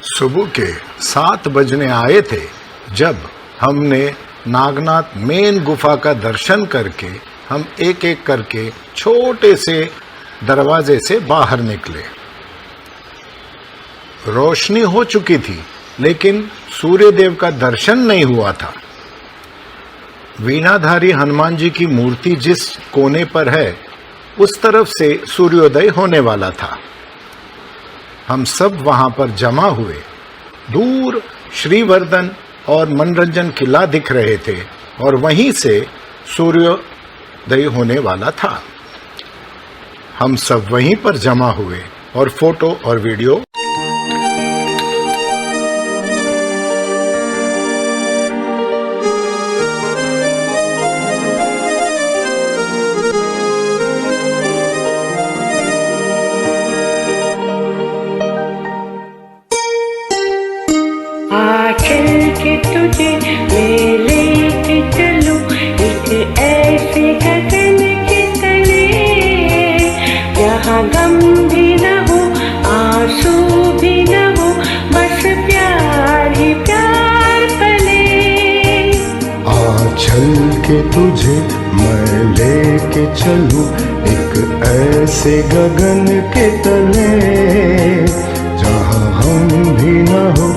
सुबह के 7 बजने आए थे जब हमने नागनाथ मेन गुफा का दर्शन करके हम एक एक करके छोटे से दरवाजे से बाहर निकले। रोशनी हो चुकी थी लेकिन सूर्यदेव का दर्शन नहीं हुआ था। वीणाधारी हनुमान जी की मूर्ति जिस कोने पर है उस तरफ से सूर्योदय होने वाला था। हम सब वहां पर जमा हुए। दूर श्रीवर्धन और मनोरंजन किला दिख रहे थे और वहीं से सूर्योदय होने वाला था। हम सब वहीं पर जमा हुए और फोटो और वीडियो के तुझे मैं लेके चलूं एक ऐसे गगन के तले, जहाँ गम भी न हो आंसू भी न हो, बस प्यार ही प्यार पले। चल के तुझे मैं लेके चलूं एक ऐसे गगन के तले, जहाँ हम भी न हो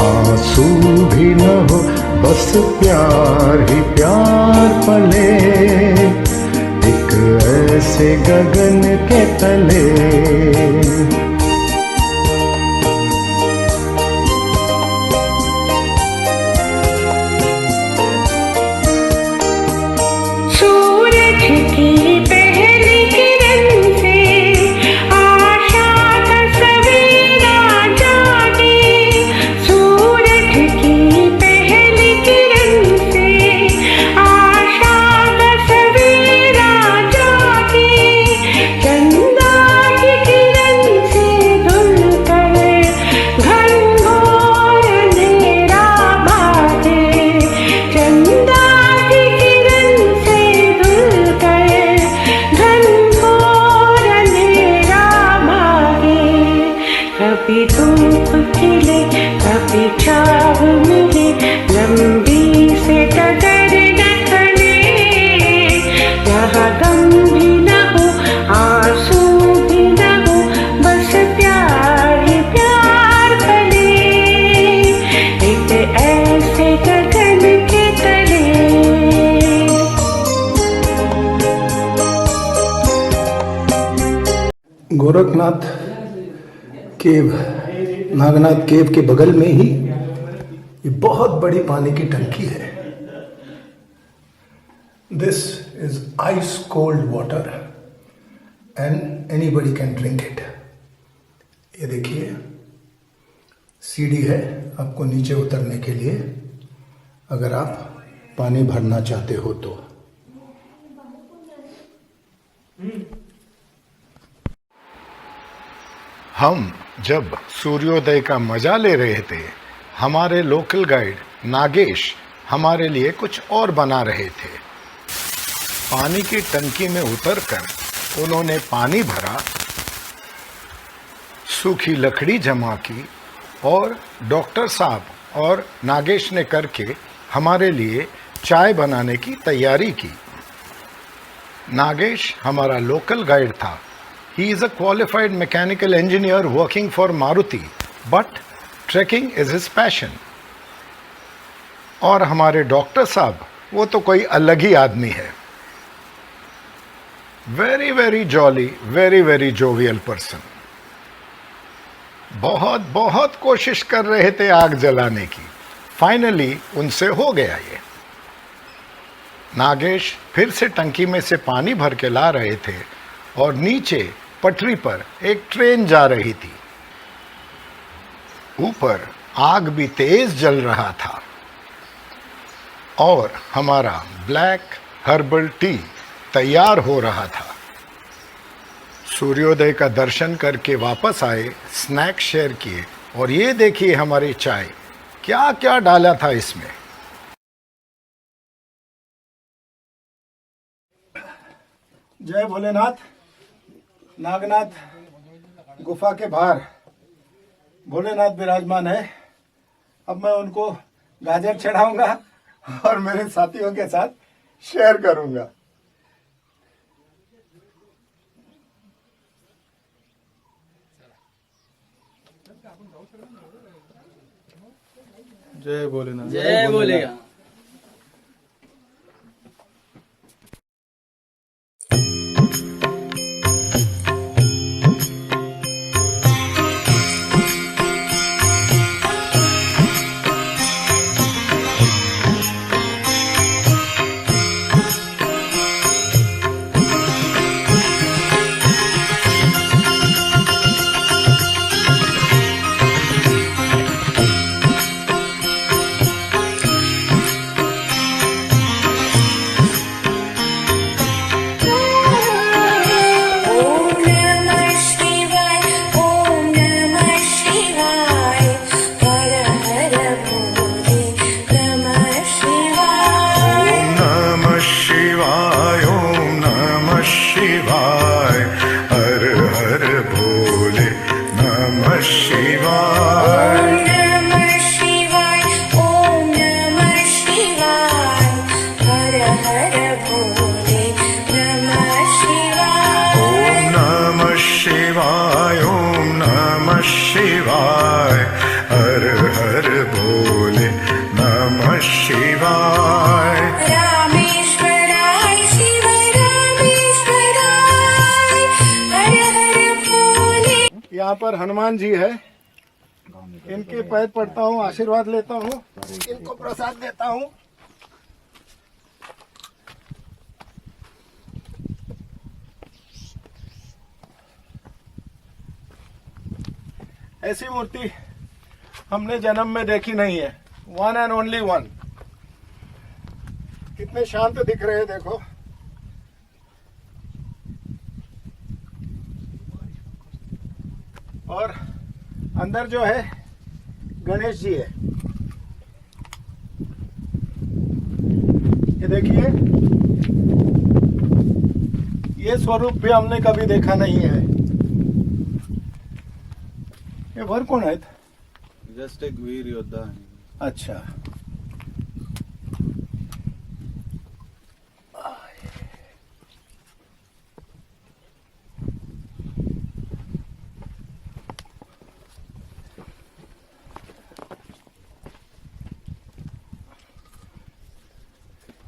आंसू भी न हो, बस प्यार ही प्यार पले, एक ऐसे गगन के तले। सूरज की पहली किरण से आशा का सवेरा जागे, सूरज की पहली किरण से आशा का सवेरा जागे, चंदा की किरण से धुलकर घनघोर अंधेरा भागे, चंदा की किरण से धुलकर घनघोर अंधेरा भागे। कभी धूप खिले कभी छाव मिले, लंबी से डगर न खले, जहाँ गम भी न हो आंसू भी न हो, बस प्यार ही प्यार पले, एक ऐसे गगन के तले। गोरखनाथ केव, नागनाथ केव के बगल में ही ये बहुत बड़ी पानी की टंकी है। This is ice cold water and anybody can drink it. ये देखिए सीढ़ी है आपको नीचे उतरने के लिए, अगर आप पानी भरना चाहते हो तो। हम जब सूर्योदय का मजा ले रहे थे, हमारे लोकल गाइड नागेश हमारे लिए कुछ और बना रहे थे। पानी की टंकी में उतरकर उन्होंने पानी भरा, सूखी लकड़ी जमा की और डॉक्टर साहब और नागेश ने करके हमारे लिए चाय बनाने की तैयारी की। नागेश हमारा लोकल गाइड था। He is a qualified mechanical engineer working for Maruti, but trekking is his passion. और हमारे डॉक्टर साहब वो तो कोई अलग ही आदमी है। Very very jolly, very very jovial person. बहुत बहुत कोशिश कर रहे थे आग जलाने की, फाइनली उनसे हो गया ये। नागेश फिर से टंकी में से पानी भर के ला रहे थे और नीचे पटरी पर एक ट्रेन जा रही थी। ऊपर आग भी तेज जल रहा था और हमारा ब्लैक हर्बल टी तैयार हो रहा था। सूर्योदय का दर्शन करके वापस आए, स्नैक शेयर किए और ये देखिए हमारी चाय, क्या क्या डाला था इसमें। जय भोलेनाथ। नागनाथ गुफा के बाहर भोलेनाथ विराजमान है। अब मैं उनको गाजर चढ़ाऊंगा और मेरे साथियों के साथ शेयर करूंगा। जय भोलेनाथ। जय बोलेगा। यहाँ पर हनुमान जी है, इनके पैर पड़ता हूँ, आशीर्वाद लेता हूँ, इनको प्रसाद देता हूँ। ऐसी मूर्ति हमने जन्म में देखी नहीं है, वन एंड ओनली वन। कितने शांत दिख रहे हैं देखो। और अंदर जो है गणेश जी है, ये देखिए, ये स्वरूप भी हमने कभी देखा नहीं है। ये वर कोण आहेत? जस्ट एक वीर योद्धा आहे। अच्छा,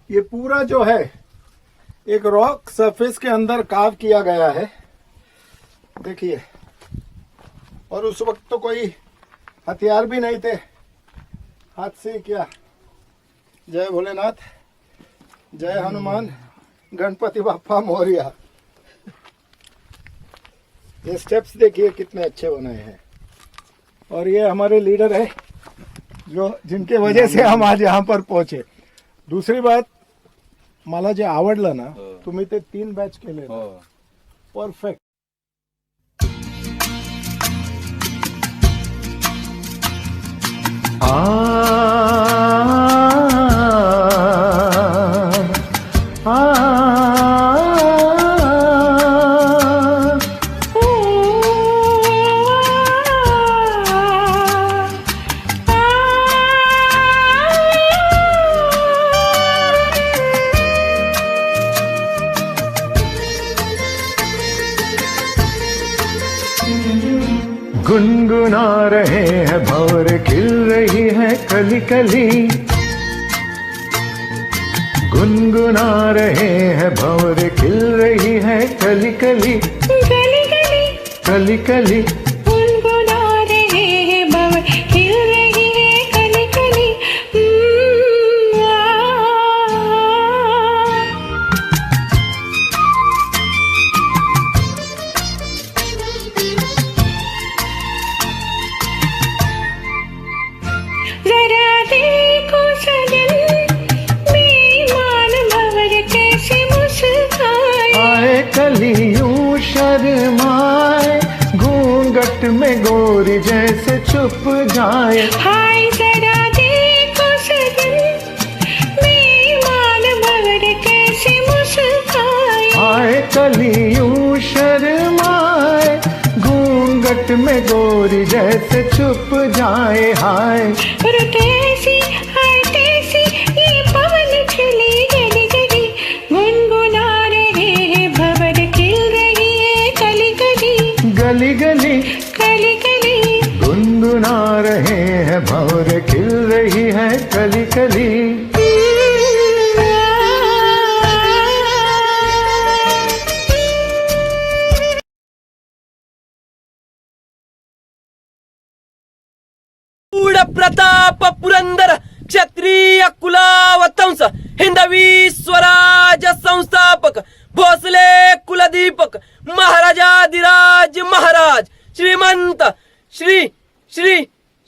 ये पूरा जो है एक रॉक सरफेस के अंदर कार्व किया गया है, देखिए। और उस वक्त तो कोई हथियार भी नहीं थे, हाथ से क्या। जय भोलेनाथ, जय हनुमान, गणपति बाप्पा मोरिया। ये स्टेप्स देखिए कितने अच्छे बनाए हैं। और ये हमारे लीडर है, जो जिनके वजह से हम आज यहाँ पर पहुंचे। दुसरी बात, मला जे आवडलं ना, तुम्ही ते 3 बॅच केले, परफेक्ट। गुनगुना रहे हैं भंवर, खिल रही है कली कली। गुनगुना रहे हैं भंवर, खिल रही है कली कली। गली गली कली कली गुनगुना रहे हैं भंवर, खिल रही है कली कली। जरा देखो सजन, बेईमान भंवर कैसे मुस्काए। आए कलियों शर्माए, घूंघट में गोरी जैसे छुप जाए। हाय जरा देखो सजन, बेईमान भंवर कैसे मुस्काए। आए कलियों शर्माए, घूंघट में में गोरी जैसे छुप जाए हाय। रुतैसी हटैसी ये पवन खिली गली गली, गुनगुना रहे हैं भंवर खिल रही है कली कली, गली गली कली कली। गुनगुना रहे हैं भंवर खिल रही है कली कली। पूर्ण प्रताप पुरंदर क्षत्रिय कुलावतंस हिंदवी स्वराज संस्थापक भोसले कुलदीपक महाराजाधिराज महाराज श्रीमंत श्री श्री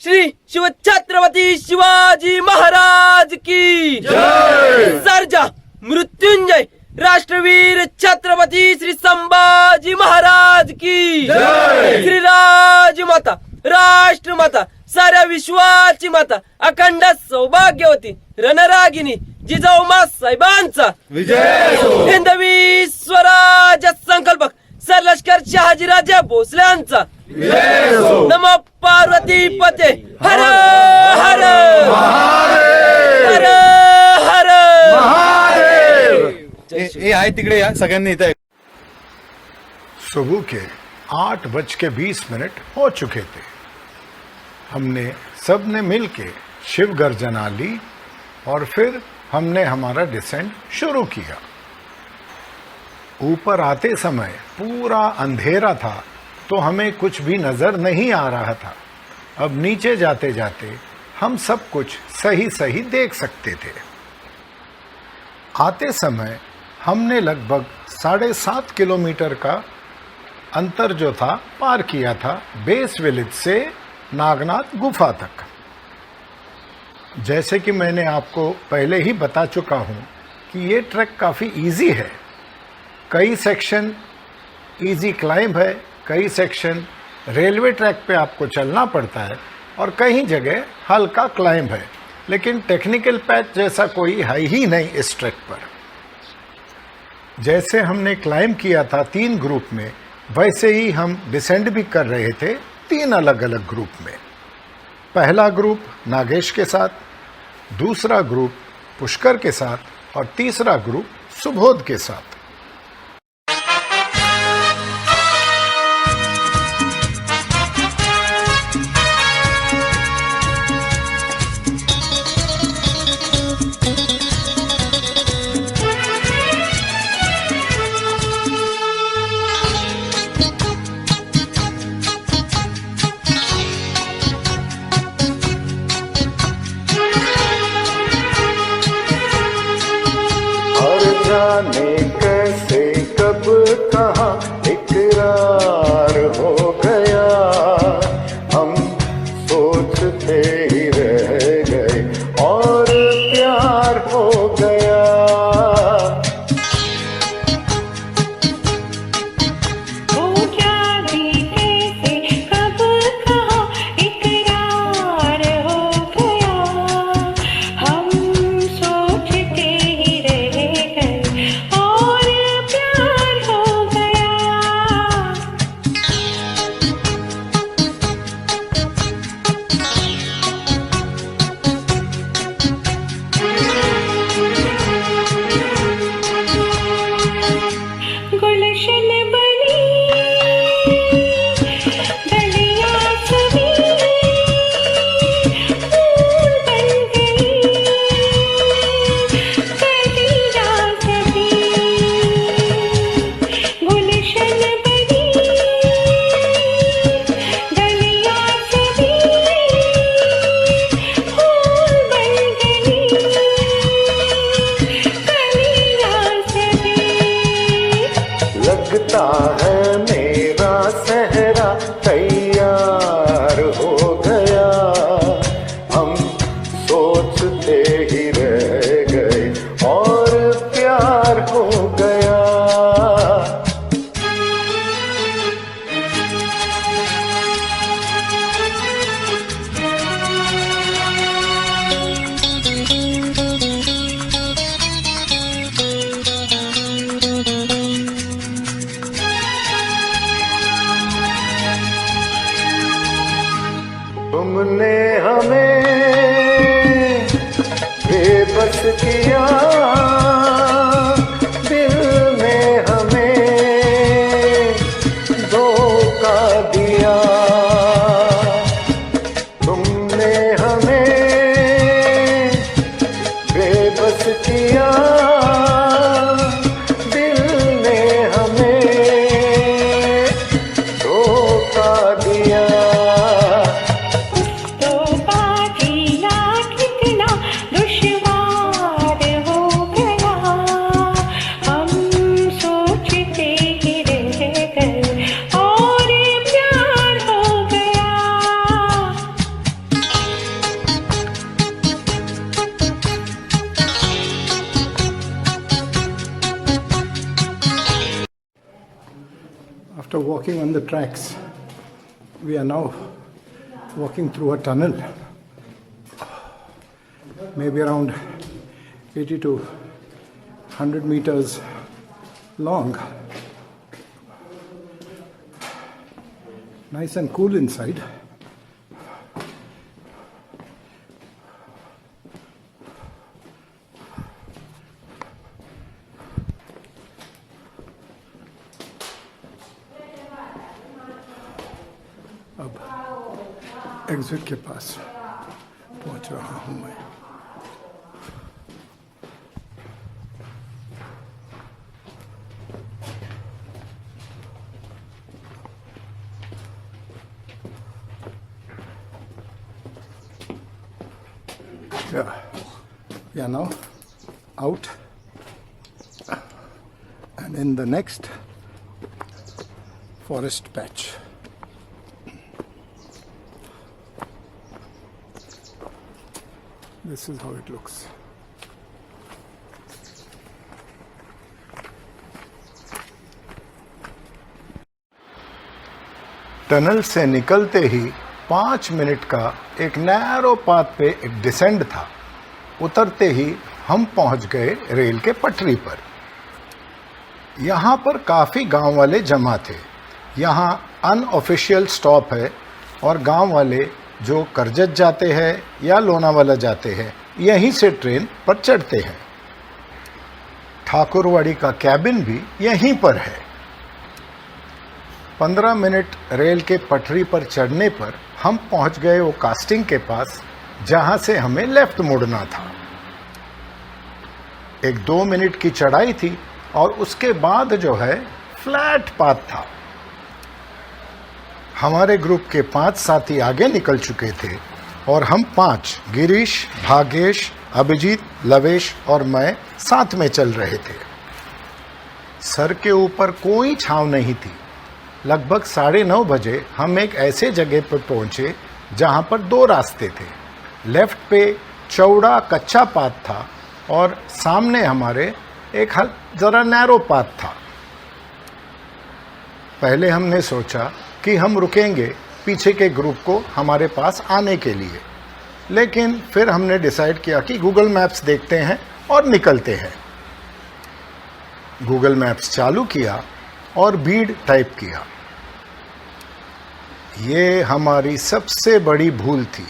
श्री शिव छत्रपति शिवाजी महाराज की जय। सर्जा मृत्युंजय राष्ट्रवीर छत्रपति श्री संभाजी महाराज की जय। श्री राजमाता राष्ट्रमाता साऱ्या विश्वाची माता अखंड सौभाग्यवती रणरागिनी जिजाऊ साहेबांचा विजय हो। हिंदवी स्वराज संकल्पक सरलष्कर शहाजीराजे भोसल्यांचा विजय हो। नमो पार्वती पते हर हर हर हर हे आहे तिकडे या सगळ्यांनी इथे सुबह के 8:20 हो चुके थे। हमने सबने मिलके शिव गर्जना ली और फिर हमने हमारा डिसेंट शुरू किया। ऊपर आते समय पूरा अंधेरा था तो हमें कुछ भी नजर नहीं आ रहा था। अब नीचे जाते जाते हम सब कुछ सही सही देख सकते थे। आते समय हमने लगभग 7.5 किलोमीटर का अंतर जो था पार किया था बेस विलेज से नागनाथ गुफा तक। जैसे कि मैंने आपको पहले ही बता चुका हूं कि ये ट्रैक काफ़ी इजी है। कई सेक्शन इजी क्लाइंब है, कई सेक्शन रेलवे ट्रैक पे आपको चलना पड़ता है और कई जगह हल्का क्लाइंब है, लेकिन टेक्निकल पैच जैसा कोई है ही नहीं इस ट्रैक पर। जैसे हमने क्लाइंब किया था 3 ग्रुप में, वैसे ही हम डिसेंड भी कर रहे थे 3 अलग अलग ग्रुप में। पहला ग्रुप नागेश के साथ, दूसरा ग्रुप पुष्कर के साथ और तीसरा ग्रुप सुबोध के साथ। जाने कैसे कब कहाँ इकरार हो गया, हम सोचते ही रह गए और प्यार हो गया। वो जाने कैसे कब कहाँ इकरार हो गया, हम सोचते ही रह गए और प्यार हो गया। तुमने हमें बेबस किया, दिल ने हमें धोखा दिया। तुमने हमें बेबस किया, दिल ने हमें धोखा दिया। तो पाजीना कितना दुश्वार हो गया, हम सोचते ही रह गए और प्यार हो गया। After walking on the tracks, we are now walking through a tunnel, maybe around 80 to 100 meters long. Nice and cool inside. अब एग्जिट के पास पहुंच रहा हूं मैं। Yeah, we are now out and in the next forest patch. This is how it looks. Tunnel से निकलते ही 5 minute का एक नैरो पाथ पे एक डिसेंड था। उतरते ही हम पहुंच गए रेल के पटरी पर। यहाँ पर काफ़ी गांव वाले जमा थे। यहाँ अनऑफिशियल स्टॉप है और गांव वाले जो करजत जाते हैं या लोनावाला जाते हैं यहीं से ट्रेन पर चढ़ते हैं। ठाकुरवाड़ी का कैबिन भी यहीं पर है। 15 मिनट रेल के पटरी पर चढ़ने पर हम पहुंच गए वो कास्टिंग के पास जहां से हमें लेफ्ट मुड़ना था। एक 2 मिनट की चढ़ाई थी और उसके बाद जो है फ्लैट पाथ था। हमारे ग्रुप के 5 साथी आगे निकल चुके थे और हम 5 गिरीश, भागेश, अभिजीत, लवेश और मैं साथ में चल रहे थे। सर के ऊपर कोई छांव नहीं थी। लगभग 9:30 बजे हम एक ऐसे जगह पर पहुंचे जहां पर 2 रास्ते थे। लेफ्ट पे चौड़ा कच्चा पाथ था और सामने हमारे एक जरा नैरो पाथ था। पहले हमने सोचा कि हम रुकेंगे पीछे के ग्रुप को हमारे पास आने के लिए, लेकिन फिर हमने डिसाइड किया कि गूगल मैप्स देखते हैं और निकलते हैं। गूगल मैप्स चालू किया और भीड़ टाइप किया। ये हमारी सबसे बड़ी भूल थी।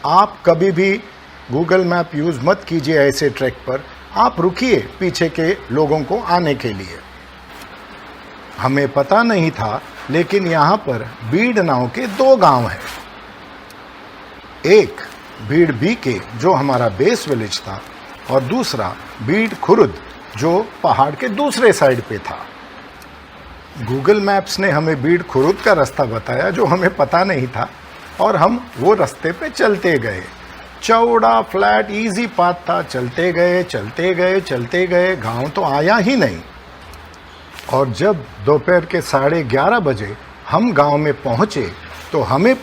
आप कभी भी गूगल मैप यूज़ मत कीजिए ऐसे ट्रैक पर। आप रुकिए पीछे के लोगों को आने के लिए। हमें पता नहीं था, लेकिन यहाँ पर बीड़ नाव के 2 गांव हैं। एक बीड़ बी के जो हमारा बेस विलेज था और दूसरा बीड़ खुर्द जो पहाड़ के दूसरे साइड पे था। गूगल मैप्स ने हमें बीड़ खुर्द का रास्ता बताया जो हमें पता नहीं था और हम वो रास्ते पे चलते गए। चौड़ा फ्लैट इजी पाथ था। चलते गए चलते गए चलते गए, गांव तो आया ही नहीं। और जब दोपहर के 11:30 बजे हम गांव में पहुंचे तो हमें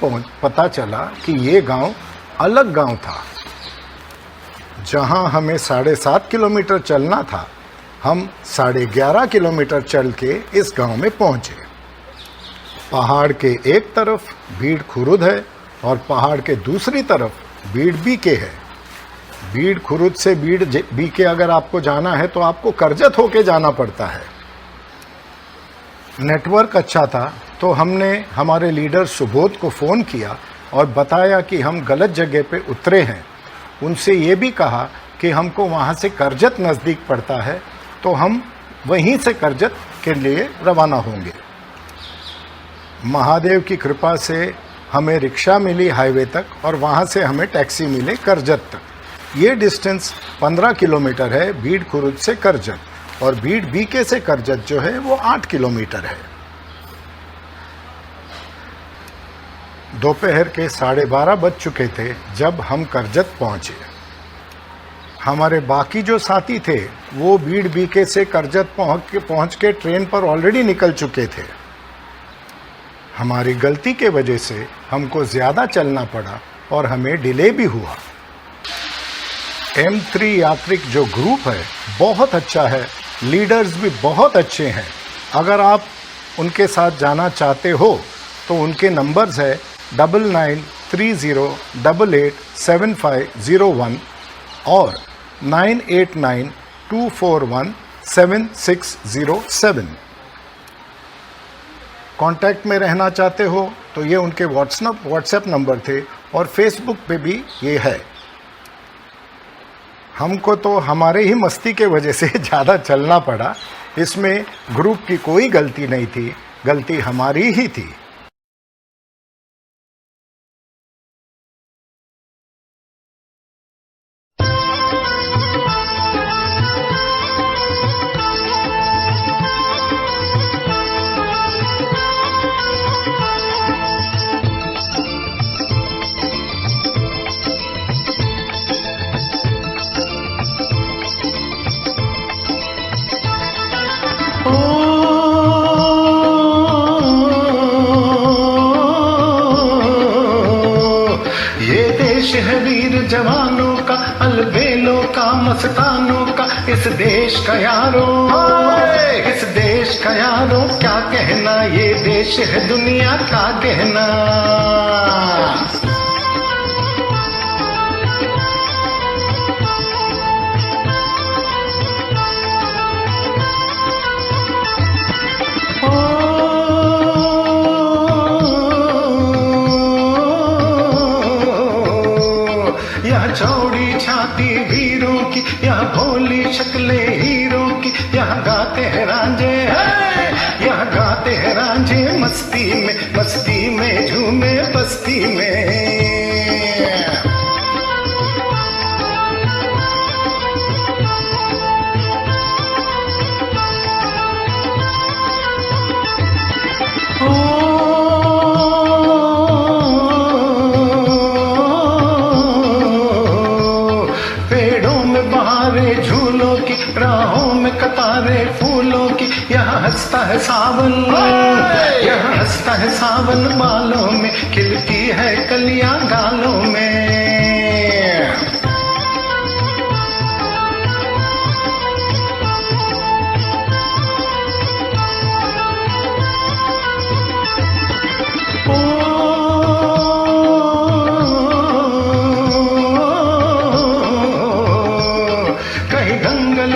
पता चला कि ये गांव अलग गांव था। जहां हमें 7.5 किलोमीटर चलना था, हम 11.5 किलोमीटर चल के इस गांव में पहुंचे। पहाड़ के एक तरफ बीड़ खुर्द है और पहाड़ के दूसरी तरफ बीड़ बीके है। बीड़ खुर्द से बीड़ बीके अगर आपको जाना है तो आपको करजत होके जाना पड़ता है। नेटवर्क अच्छा था तो हमने हमारे लीडर सुबोध को फ़ोन किया और बताया कि हम गलत जगह पे उतरे हैं। उनसे ये भी कहा कि हमको वहाँ से करजत नज़दीक पड़ता है, तो हम वहीं से करजत के लिए रवाना होंगे। महादेव की कृपा से हमें रिक्शा मिली हाईवे तक और वहाँ से हमें टैक्सी मिले करजत तक। ये डिस्टेंस 15 किलोमीटर है बीड़ खुरुद से करजत, और बीड़ बीके से करजत जो है वो 8 किलोमीटर है। दोपहर के 12:30 बज चुके थे जब हम करजत पहुँचे। हमारे बाकी जो साथी थे वो बीड़ बीके से करजत पहुँच के ट्रेन पर ऑलरेडी निकल चुके थे। हमारी गलती के वजह से हमको ज़्यादा चलना पड़ा और हमें डिले भी हुआ। M3 यात्रिक जो ग्रुप है बहुत अच्छा है, लीडर्स भी बहुत अच्छे हैं। अगर आप उनके साथ जाना चाहते हो तो उनके नंबर्स है 9930887501 और 9892417607। कांटेक्ट में रहना चाहते हो तो ये उनके व्हाट्सएप नंबर थे और फेसबुक पे भी ये है। हमको तो हमारे ही मस्ती के वजह से ज़्यादा चलना पड़ा, इसमें ग्रुप की कोई गलती नहीं थी, गलती हमारी ही थी। है वीर जवानों का, अलबेलों का, मस्तानों का, इस देश का यारों, इस देश का यारों क्या कहना, ये देश है दुनिया का कहना। चौड़ी छाती वीरों की, यहाँ भोली शक्लें हीरों की, यहाँ गाते हैं रांझे, यहाँ गाते हैं रांझे मस्ती में झूमे बस्ती में। राहों में कतारे फूलों की, यहाँ हंसता है सावन, यहाँ हंसता है सावन, बालों में खिलती है कलियां गालों में।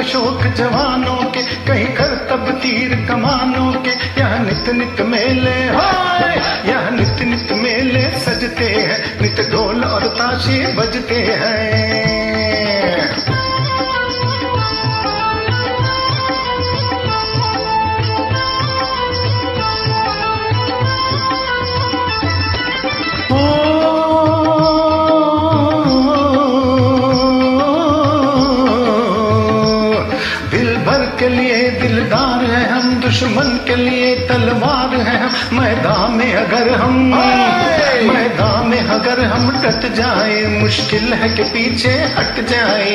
शोक जवानों के, कहीं करतब तीर कमानों के, यहाँ नित नित मेले, यहाँ नित नित मेले सजते हैं, नित ढोल और ताशे बजते हैं। के लिए दिलदार है हम, दुश्मन के लिए तलवार है हम, मैदान में अगर हम डट जाए, मुश्किल है कि पीछे हट जाए।